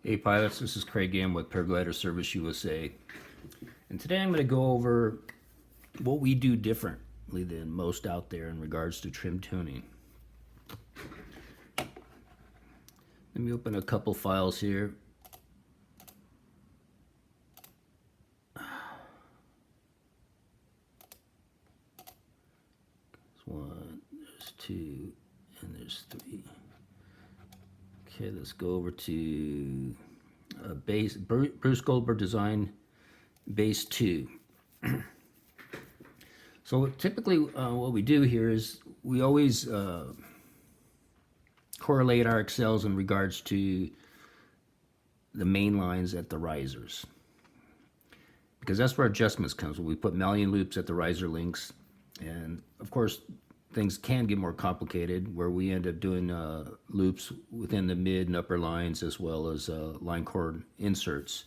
Hey pilots, this is Craig again with Paraglider Service USA. And today I'm going to go over what we do differently than most out there in regards to trim tuning. Let me open a couple files here. There's one, there's two, and there's three. Okay, let's go over to Bruce Goldberg Design Base 2. So typically what we do here is we always correlate our accels in regards to the main lines at the risers, because that's where adjustments comes when we put mullion loops at the riser links. And of course things can get more complicated where we end up doing loops within the mid and upper lines, as well as line cord inserts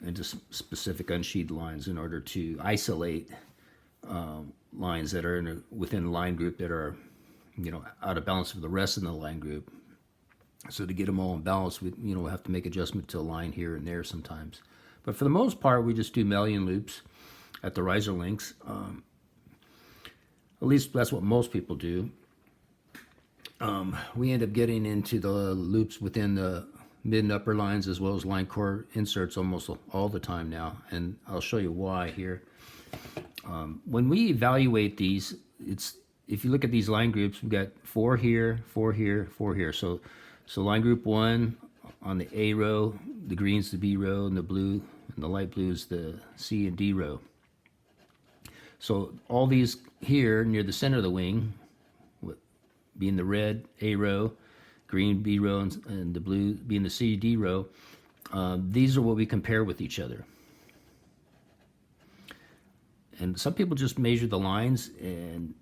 into specific unsheathed lines in order to isolate lines that are within the line group that are, out of balance with the rest of the line group. So to get them all in balance, we have to make adjustment to a line here and there sometimes. But for the most part, we just do mullion loops at the riser links. At least that's what most people do. We end up getting into the loops within the mid and upper lines, as well as line core inserts, almost all the time now, and I'll show you why here. When we evaluate these, if you look at these line groups, we've got 4 here, 4 here, 4 here. So line group 1 on the A row, the green's the B row, and the blue and the light blue is the C and D row. So all these here near the center of the wing, being the red A row, green B row, and the blue being the C, D row, these are what we compare with each other. And some people just measure the lines and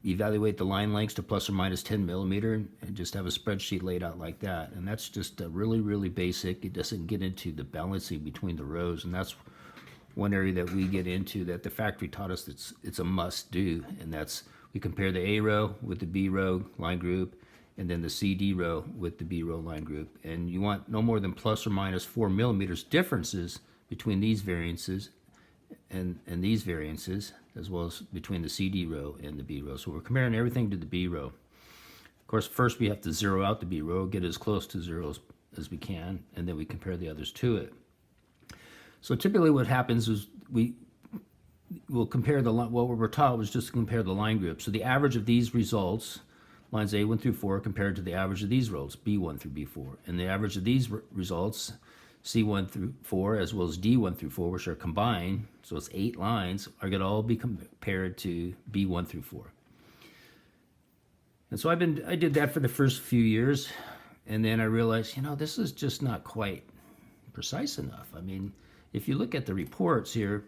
evaluate the line lengths to plus or minus 10 millimeter and just have a spreadsheet laid out like that. And that's just really, really basic. It doesn't get into the balancing between the rows, and that's one area that we get into that the factory taught us it's a must do, and that's we compare the A row with the B row line group, and then the CD row with the B row line group. And you want no more than plus or minus 4 millimeters differences between these variances and these variances, as well as between the CD row and the B row. So we're comparing everything to the B row. Of course, first we have to zero out the B row, get as close to zero as we can, and then we compare the others to it. So typically what happens is we'll compare what we're taught was just to compare the line groups. So the average of these results, lines A1 through 4, compared to the average of these rows, B1 through B4. And the average of these results, C1 through 4, as well as D1 through 4, which are combined, so it's 8 lines, are going to all be compared to B1 through 4. And so I did that for the first few years, and then I realized, this is just not quite precise enough. I mean, if you look at the reports here,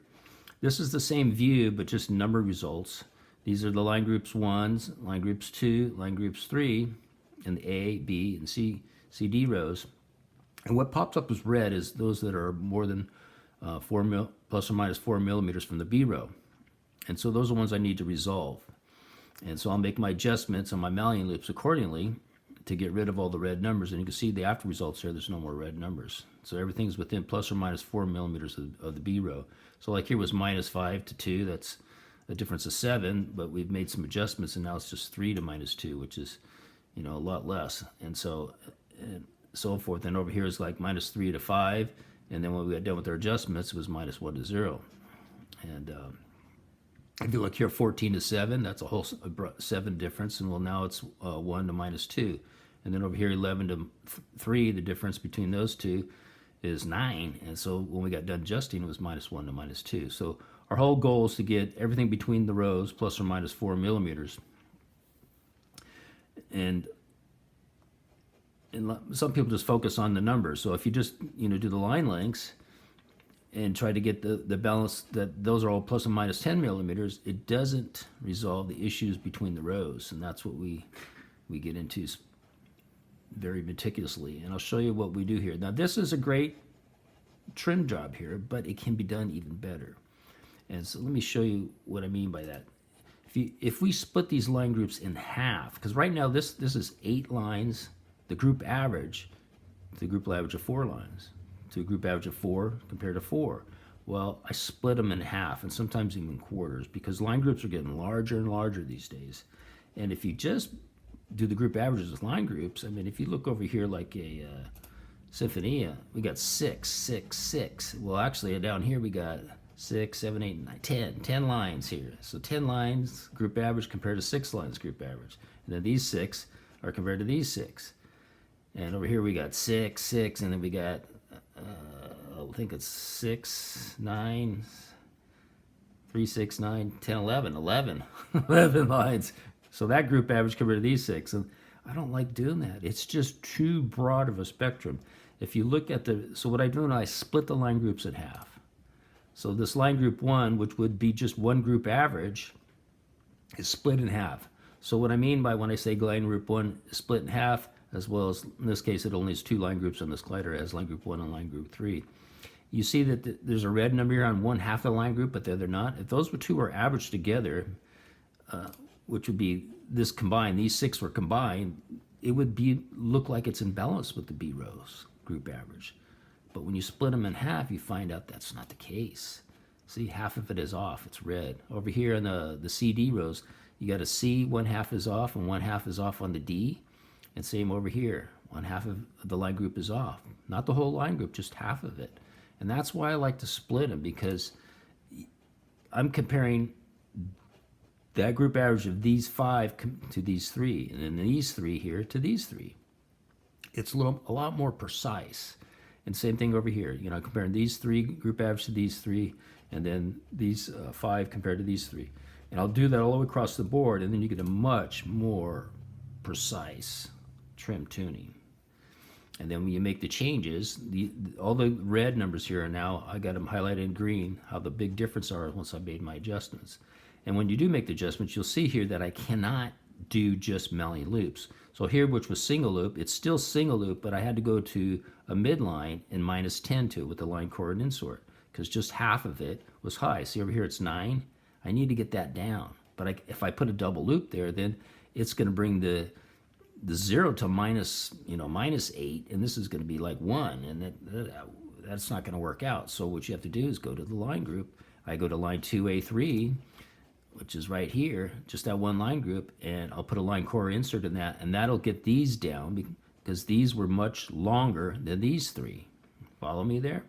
this is the same view, but just number results. These are the line groups 1s, line groups 2, line groups 3, and the A, B, and C, D rows. And what pops up as red is those that are more than plus or minus 4 millimeters from the B row. And so those are ones I need to resolve. And so I'll make my adjustments on my mullion loops accordingly to get rid of all the red numbers. And you can see the after results here, there's no more red numbers. So everything's within plus or minus 4 millimeters of the B row. So like here was minus 5 to 2, that's a difference of 7, but we've made some adjustments and now it's just 3 to minus 2, which is, a lot less. And so forth. And over here is like minus 3 to 5, and then when we got done with our adjustments, it was minus 1 to 0. And if you look here, 14 to 7, that's a whole 7 difference, and well, now it's 1 to minus 2. And then over here, 11 to 3, the difference between those two is 9. And so when we got done adjusting, it was minus 1 to minus 2. So our whole goal is to get everything between the rows plus or minus 4 millimeters. And some people just focus on the numbers. So if you just do the line lengths and try to get the balance that those are all plus or minus 10 millimeters, it doesn't resolve the issues between the rows, and that's what we get into very meticulously. And I'll show you what we do here. Now this is a great trim job here, but it can be done even better. And so let me show you what I mean by that. If we split these line groups in half, because right now this is 8 lines, the group average to the group average of 4 lines, to a group average of 4 compared to 4. Well, I split them in half and sometimes even quarters because line groups are getting larger and larger these days. And if you just do the group averages with line groups, I mean, if you look over here like a Sinfonia, we got 6, 6, 6. Well, actually, down here we got 6, 7, 8, 9, 10. 10 lines here. So 10 lines group average compared to 6 lines group average. And then these 6 are compared to these 6. And over here we got 6, 6, and then we got, I think it's 6, 9, 3, 6, 9, 10, 11, 11, 11 lines. So that group average compared to these 6. And I don't like doing that. It's just too broad of a spectrum. If you look at so what I do is I split the line groups in half. So this line group 1, which would be just one group average, is split in half. So what I mean by when I say line group 1 is split in half, as well as in this case it only has 2 line groups on this glider as line group 1 and line group 3. You see that there's a red number here on one half of the line group, but the other not. If those two were averaged together, which would be this combined, these 6 were combined, it would look like it's in balance with the B rows group average. But when you split them in half, you find out that's not the case. See, half of it is off. It's red. Over here in the CD rows, you got a C, one half is off, and one half is off on the D. And same over here. One half of the line group is off. Not the whole line group, just half of it. And that's why I like to split them, because I'm comparing that group average of these 5 to these 3, and then these 3 here to these 3. It's a lot more precise. And same thing over here. You know, comparing these 3 group average to these 3, and then these 5 compared to these 3. And I'll do that all the way across the board, and then you get a much more precise trim tuning. And then when you make the changes, all the red numbers here are now, I got them highlighted in green, how the big difference are once I made my adjustments. And when you do make the adjustments, you'll see here that I cannot do just Mali loops. So here, which was single loop, it's still single loop, but I had to go to a midline and minus 10 to it with the line chord insert, because just half of it was high. See over here, it's 9. I need to get that down. But if I put a double loop there, then it's going to bring the 0 to minus 8, and this is going to be like 1, and that's not going to work out. So what you have to do is go to the line group. I go to line 2A3, which is right here, just that one line group, and I'll put a line chord insert in that, and that'll get these down because these were much longer than these 3. Follow me there?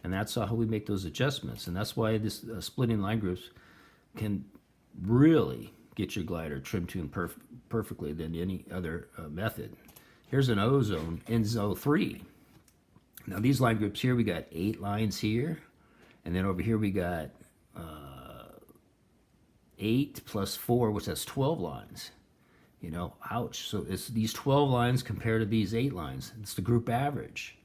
And that's how we make those adjustments, and that's why this splitting line groups can really get your glider trim tuned perfectly than any other method. Here's an ozone, Enzo 3. Now these line groups here, we got 8 lines here, and then over here we got 8 plus 4, which has 12 lines. You know, ouch. So it's these 12 lines compared to these 8 lines. It's the group average,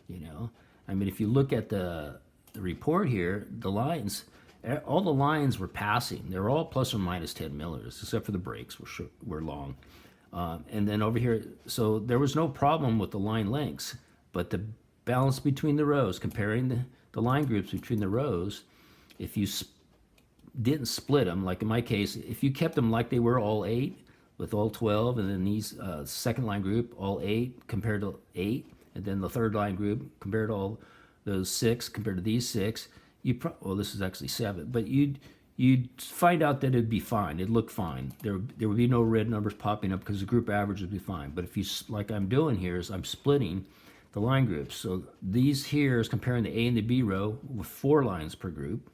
you know. I mean, if you look at the report here, the lines, all the lines were passing. They're all plus or minus 10 milliliters, except for the breaks were long. And then over here, so there was no problem with the line lengths, but the balance between the rows, comparing the line groups between the rows, if you didn't split them, like in my case, if you kept them like they were all 8 with all 12, and then these second line group all 8 compared to 8, and then the third line group compared to all those 6 compared to these 6, well, this is actually 7, but you'd find out that it'd be fine. It'd look fine. There would be no red numbers popping up because the group average would be fine. But if you, like I'm doing here, is I'm splitting the line groups. So these here is comparing the A and the B row with 4 lines per group.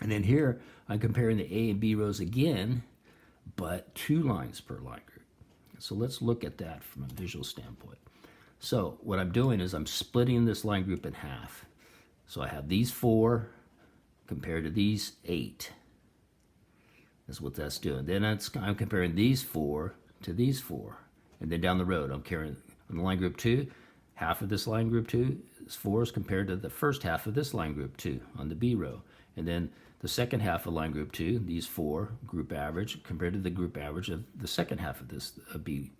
And then here, I'm comparing the A and B rows again, but 2 lines per line group. So let's look at that from a visual standpoint. So what I'm doing is I'm splitting this line group in half. So I have these 4 compared to these 8. That's what that's doing. Then I'm comparing these 4 to these 4. And then down the road, I'm carrying on the line group 2, half of this line group 2 is 4 is compared to the first half of this line group 2 on the B row. And then the second half of line group 2, these 4 group average compared to the group average of the second half of this B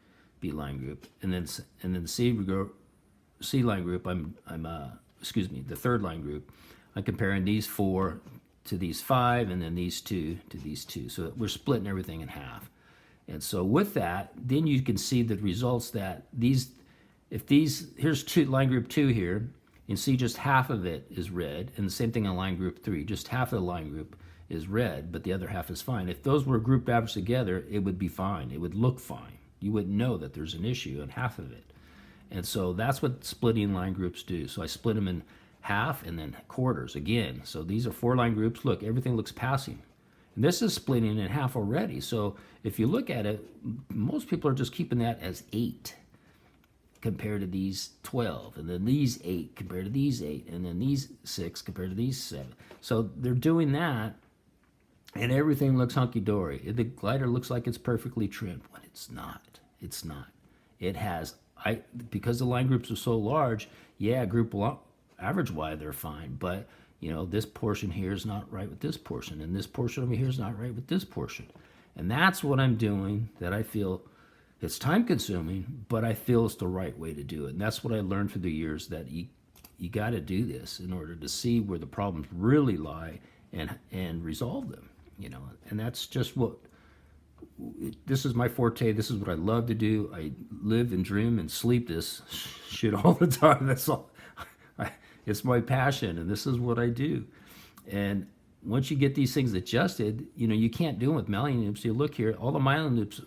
line group. And then the C line group, the third line group, I'm comparing these 4 to these 5, and then these 2 to these 2. So we're splitting everything in half. And so with that, then you can see the results that these, if these, here's two, line group 2 here, you see just half of it is red, and the same thing on line group 3, just half of the line group is red, but the other half is fine. If those were grouped average together, it would be fine. It would look fine. You wouldn't know that there's an issue in half of it. And so that's what splitting line groups do. So I split them in half and then quarters again. So these are 4 line groups. Look, everything looks passing. And this is splitting in half already. So if you look at it, most people are just keeping that as 8 compared to these 12, and then these 8 compared to these 8, and then these 6 compared to these 7. So they're doing that, and everything looks hunky-dory. The glider looks like it's perfectly trimmed, but it's not. It's not. It has, because the line groups are so large, yeah, group average-wise they're fine, but you know, this portion here is not right with this portion, and this portion over here is not right with this portion. And that's what I'm doing, that I feel it's time consuming, but I feel it's the right way to do it. And that's what I learned through the years, that you got to do this in order to see where the problems really lie and resolve them, you know. And that's just what, this is my forte. This is what I love to do. I live and dream and sleep this shit all the time. That's all. It's my passion, and this is what I do. And once you get these things adjusted, you know, you can't do them with myelin loops. You look here, all the myelin loops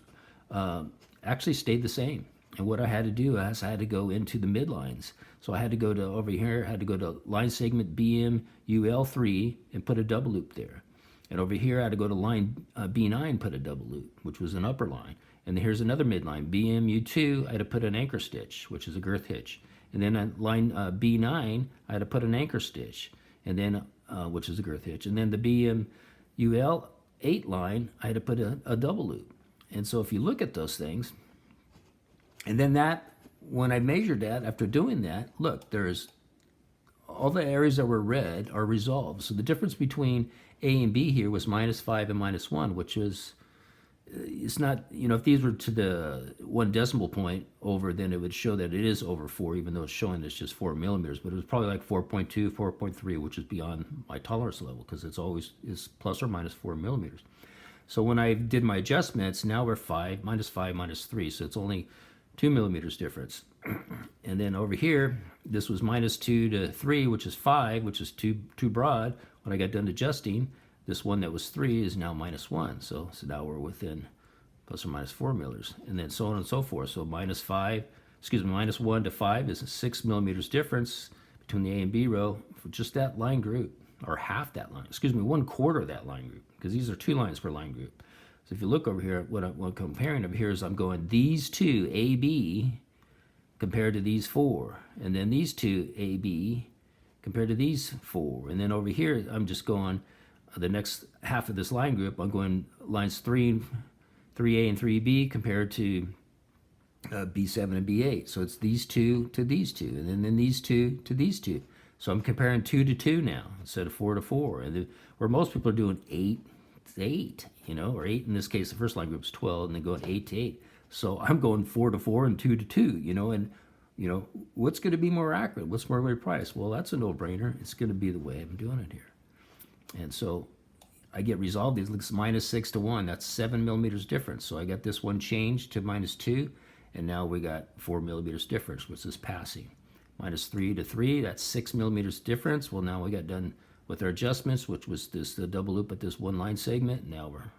actually stayed the same. And what I had to do is I had to go into the midlines. So I had to go to over here, I had to go to line segment BM UL3 and put a double loop there. And over here I had to go to line B9 and put a double loop, which was an upper line. And here's another midline, BM U2, I had to put an anchor stitch, which is a girth hitch. And then on line B9, I had to put an anchor stitch, and then which is a girth hitch. And then the BM UL8 line, I had to put a double loop. And so if you look at those things, and then that, when I measured that, after doing that, look, there's all the areas that were red are resolved. So the difference between A and B here was -5 and -1, which is, it's not, you know, if these were to the 1 decimal point over, then it would show that it is over 4, even though it's showing it's just 4 millimeters. But it was probably like 4.2, 4.3, which is beyond my tolerance level, because it's always is plus or minus 4 millimeters. So when I did my adjustments, now we're -5, -3, so it's only 2 millimeters difference. And then over here, this was -2 to 3, which is 5, which is too broad. When I got done adjusting, this one that was 3 is now -1. So now we're within plus or minus 4 milliliters, and then so on and so forth. So -1 to 5 is a 6 millimeters difference between the A and B row for just that line group, or half that line. 1/4 of that line group, because these are 2 lines per line group. So if you look over here, what I'm comparing over here is I'm going these 2 AB compared to these 4, and then these 2 AB compared to these 4, and then over here I'm just going the next half of this line group. I'm going lines 3A and 3B compared to B7 and B8. So it's these 2 to these 2, and then these 2 to these 2. So I'm comparing 2 to 2 now instead of 4 to 4. And where most people are doing 8 to 8, you know, or 8 in this case, the first line group is 12, and then going 8 to 8. So I'm going 4 to 4 and 2 to 2, you know, and you know, what's going to be more accurate? What's more going to price? Well, that's a no-brainer. It's going to be the way I'm doing it here. And so I get resolved these. Looks -6 to 1. That's 7 millimeters difference. So I got this one changed to -2, and now we got 4 millimeters difference, which is passing. -3 to 3. That's 6 millimeters difference. Well, now we got done with our adjustments, which was the double loop at this one line segment. Now we're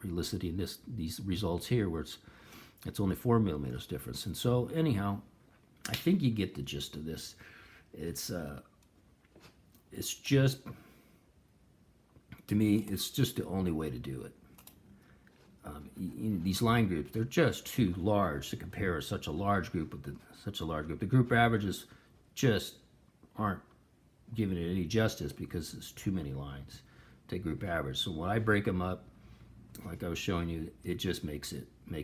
eliciting these results here, where it's only 4 millimeters difference. And so anyhow, I think you get the gist of this. It's just, to me, it's just the only way to do it. These line groups, they're just too large to compare such a large group with such a large group. The group averages just aren't giving it any justice, because there's too many lines to group average. So when I break them up, like I was showing you, it just makes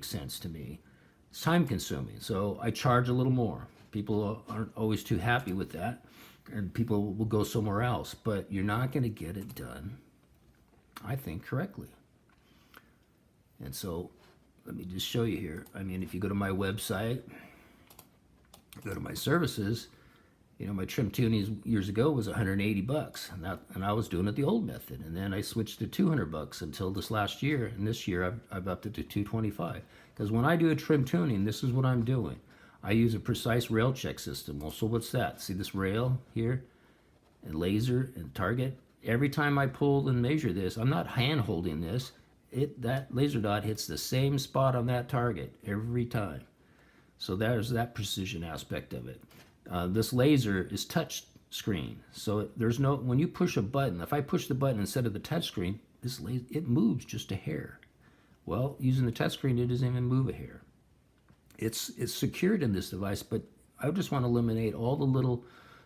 sense to me. It's time consuming, so I charge a little more. People aren't always too happy with that, and people will go somewhere else, but you're not going to get it done, I think, correctly. And so let me just show you here. I mean, if you go to my website, go to my services, you know, my trim tuning years ago was $180, and I was doing it the old method, and then I switched to $200 until this last year, and this year I've upped it to $225. Because when I do a trim tuning, this is what I'm doing. I use a precise rail check system. Well, so what's that? See this rail here? And laser and target. Every time I pull and measure this, I'm not hand holding this. That laser dot hits the same spot on that target every time. So there's that precision aspect of it. This laser is touch screen, so there's no, when you push a button, if I push the button instead of the touch screen, it moves just a hair. Well, using the touch screen, it doesn't even move a hair. It's secured in this device, but I just want to eliminate all the little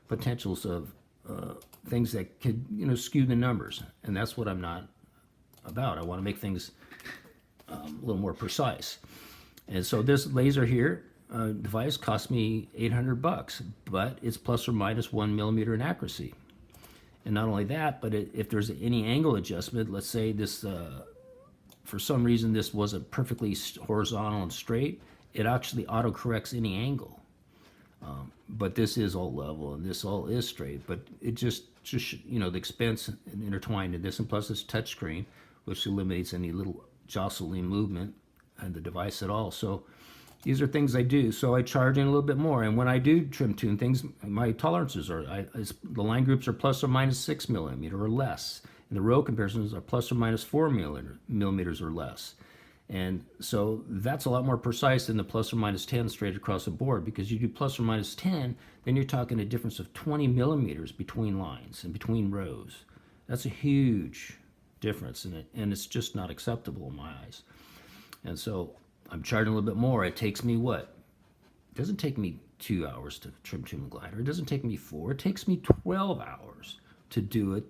potentials of things that could, skew the numbers, and that's what I'm not about. I want to make things a little more precise. And so this laser here device cost me $800, but it's plus or minus 1 millimeter in accuracy. And not only that, but if there's any angle adjustment, let's say this, for some reason this wasn't perfectly horizontal and straight, it actually auto-corrects any angle. But this is all level and this all is straight, but it just the expense intertwined in this, and plus it's touchscreen, which eliminates any little jostling movement in the device at all. So these are things I do. So I charge in a little bit more, and when I do trim tune things, my tolerances are, the line groups are plus or minus 6 millimeter or less, and the row comparisons are plus or minus 4 millimeters or less. And so that's a lot more precise than the plus or minus 10 straight across the board, because you do plus or minus 10, then you're talking a difference of 20 millimeters between lines and between rows. That's a huge difference in it, and it's just not acceptable in my eyes. And so I'm charging a little bit more. It takes me what? It doesn't take me 2 hours to trim tune a glider. It doesn't take me 4. It takes me 12 hours to do it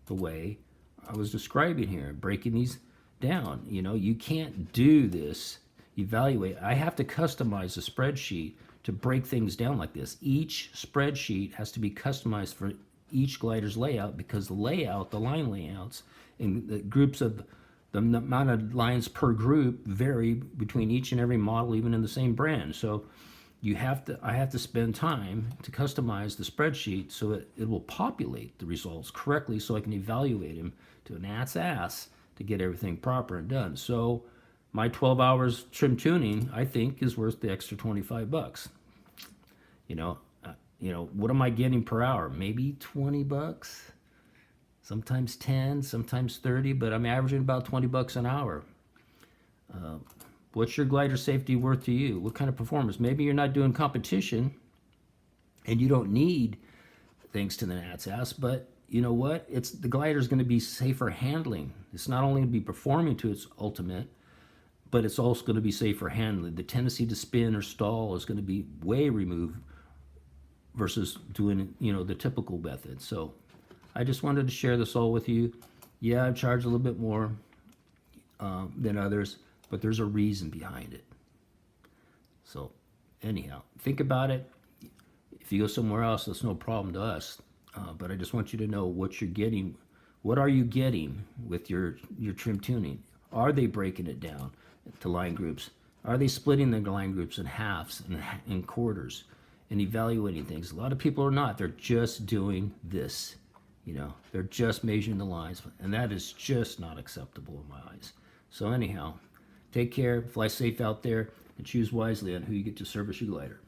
the way I was describing here, breaking these down. You can't do this, evaluate. I have to customize the spreadsheet to break things down like this. Each spreadsheet has to be customized for each glider's layout, because the line layouts, and the groups of the amount of lines per group vary between each and every model, even in the same brand. So I have to spend time to customize the spreadsheet so it will populate the results correctly, so I can evaluate them to an ass to get everything proper and done. So my 12 hours trim tuning, I think, is worth the extra $25. What am I getting per hour? Maybe $20, sometimes 10, sometimes 30, but I'm averaging about $20 an hour. What's your glider safety worth to you? What kind of performance? Maybe you're not doing competition and you don't need things to the gnat's ass, but you know what? The glider's going to be safer handling. It's not only going to be performing to its ultimate, but it's also going to be safer handling. The tendency to spin or stall is going to be way removed versus doing, the typical method. So I just wanted to share this all with you. Yeah, I charge a little bit more than others, but there's a reason behind it. So anyhow, think about it. If you go somewhere else, that's no problem to us. But I just want you to know what you're getting. What are you getting with your trim tuning? Are they breaking it down to line groups? Are they splitting the line groups in halves and quarters and evaluating things? A lot of people are not. They're just doing this. They're just measuring the lines, and that is just not acceptable in my eyes. So anyhow, take care, fly safe out there, and choose wisely on who you get to service your glider.